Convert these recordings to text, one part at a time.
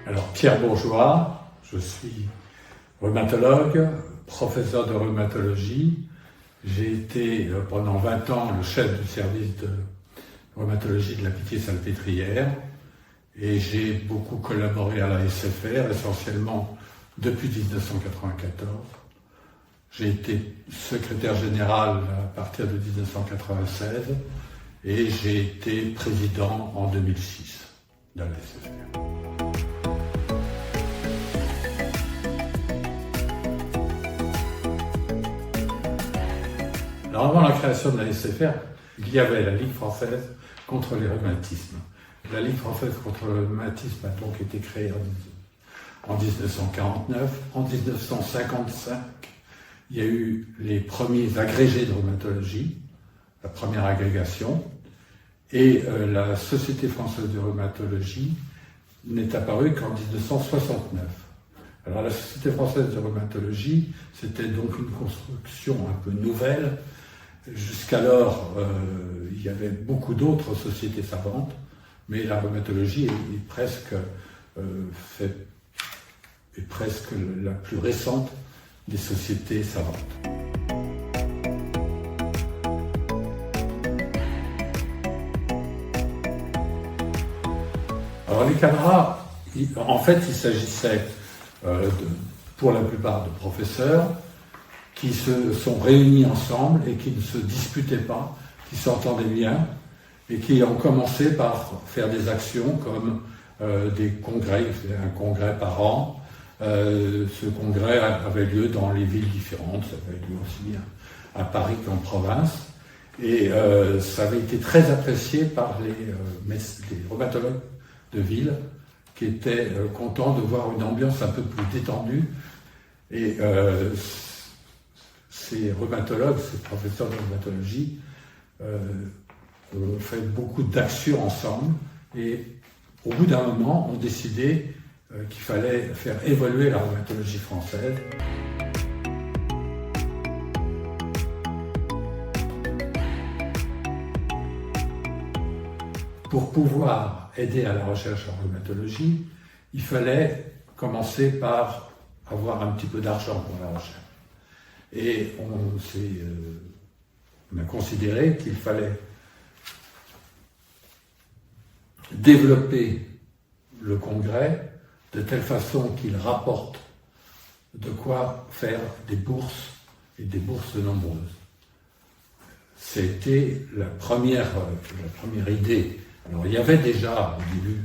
Alors, Pierre Bourgeois, je suis rhumatologue, professeur de rhumatologie. J'ai été pendant 20 ans le chef du service de rhumatologie de la Pitié-Salpêtrière et j'ai beaucoup collaboré à la SFR, essentiellement depuis 1994. J'ai été secrétaire général à partir de 1996 et j'ai été président en 2006 de la SFR. Alors avant la création de la SFR, il y avait la Ligue française contre les rhumatismes. La Ligue française contre le rhumatisme a donc été créée en 1949. En 1955, il y a eu les premiers agrégés de rhumatologie, la première agrégation, et la Société française de rhumatologie n'est apparue qu'en 1969. Alors la Société française de rhumatologie, c'était donc une construction un peu nouvelle. Jusqu'alors, il y avait beaucoup d'autres sociétés savantes, mais la rhumatologie est presque la plus récente des sociétés savantes. Alors les cadras, en fait, il s'agissait pour la plupart de professeurs qui se sont réunis ensemble et qui ne se disputaient pas, qui s'entendaient bien et qui ont commencé par faire des actions comme des congrès, un congrès par an. Ce congrès avait lieu dans les villes différentes, ça avait lieu aussi bien à Paris qu'en province. Et ça avait été très apprécié par les rhumatologues de ville qui étaient contents de voir une ambiance un peu plus détendue. Et ces rhumatologues, ces professeurs de rhumatologie ont fait beaucoup d'actions ensemble et au bout d'un moment ont décidé qu'il fallait faire évoluer la rhumatologie française. Pour pouvoir aider à la recherche en rhumatologie, il fallait commencer par avoir un petit peu d'argent pour la recherche. Et on a considéré qu'il fallait développer le congrès de telle façon qu'il rapporte de quoi faire des bourses, et des bourses nombreuses. C'était la première idée. Alors il y avait déjà au début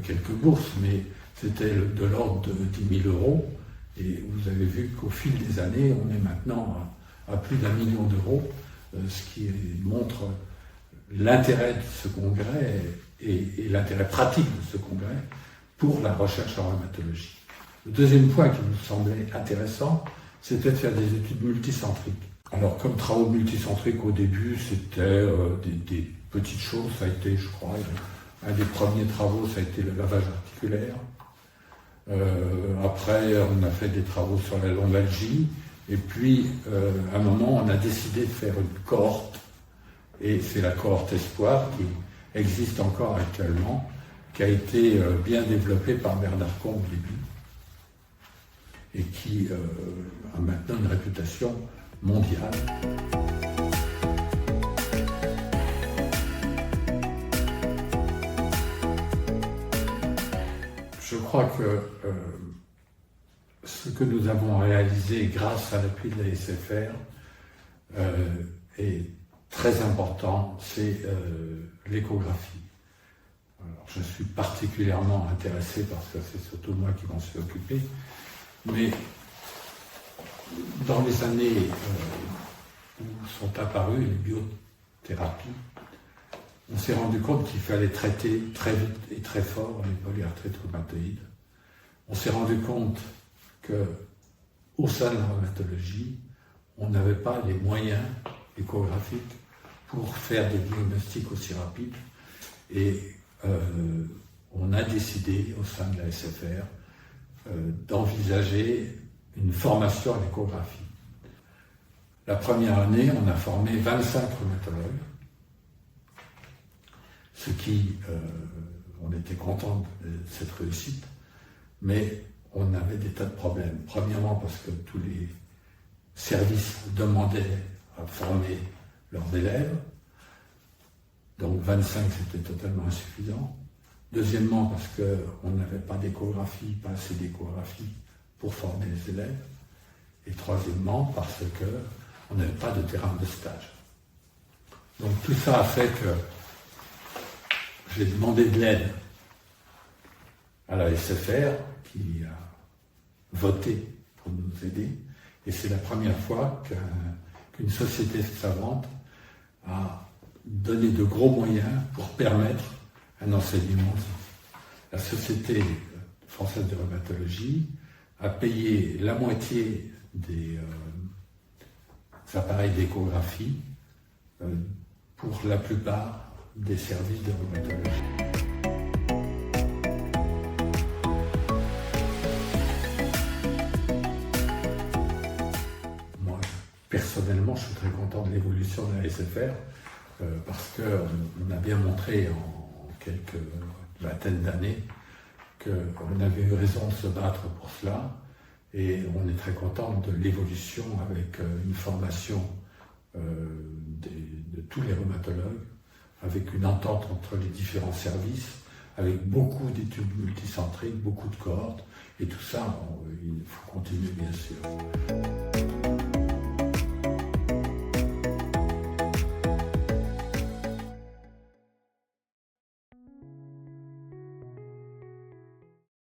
quelques bourses, mais c'était de l'ordre de 10 000 euros. Et vous avez vu qu'au fil des années, on est maintenant à plus d'1 million d'euros, ce qui montre l'intérêt de ce congrès et l'intérêt pratique de ce congrès pour la recherche en rhumatologie. Le deuxième point qui nous semblait intéressant, c'était de faire des études multicentriques. Alors comme travaux multicentriques au début, c'était des petites choses, ça a été, je crois, un des premiers travaux, ça a été le lavage articulaire. Après, on a fait des travaux sur la lombalgie, et puis à un moment, on a décidé de faire une cohorte, et c'est la cohorte Espoir qui existe encore actuellement, qui a été bien développée par Bernard Combe au début, et qui a maintenant une réputation mondiale. Je crois que ce que nous avons réalisé grâce à l'appui de la SFR est très important, c'est l'échographie. Alors, je suis particulièrement intéressé parce que c'est surtout moi qui m'en suis occupé, mais dans les années où sont apparues les biothérapies, on s'est rendu compte qu'il fallait traiter très vite et très fort les polyarthrites rhumatoïdes. On s'est rendu compte qu'au sein de la rhumatologie, on n'avait pas les moyens échographiques pour faire des diagnostics aussi rapides. Et on a décidé, au sein de la SFR, d'envisager une formation à l'échographie. La première année, on a formé 25 rhumatologues, ce qui, on était content de cette réussite, Mais on avait des tas de problèmes. Premièrement parce que tous les services demandaient à former leurs élèves. Donc 25, c'était totalement insuffisant. Deuxièmement, parce qu'on n'avait pas d'échographie, pas assez d'échographie pour former les élèves. Et troisièmement, parce qu'on n'avait pas de terrain de stage. Donc tout ça a fait que j'ai demandé de l'aide à la SFR, qui a voté pour nous aider. Et c'est la première fois qu'une société savante a donné de gros moyens pour permettre un enseignement. La Société française de rhumatologie a payé la moitié des appareils d'échographie pour la plupart des services de rhumatologie. Moi, personnellement, je suis très content de l'évolution de la SFR parce qu'on a bien montré en quelques vingtaines d'années qu'on avait eu raison de se battre pour cela, et on est très content de l'évolution avec une formation de tous les rhumatologues, avec une entente entre les différents services, avec beaucoup d'études multicentriques, beaucoup de cohortes, et tout ça, il faut continuer bien sûr.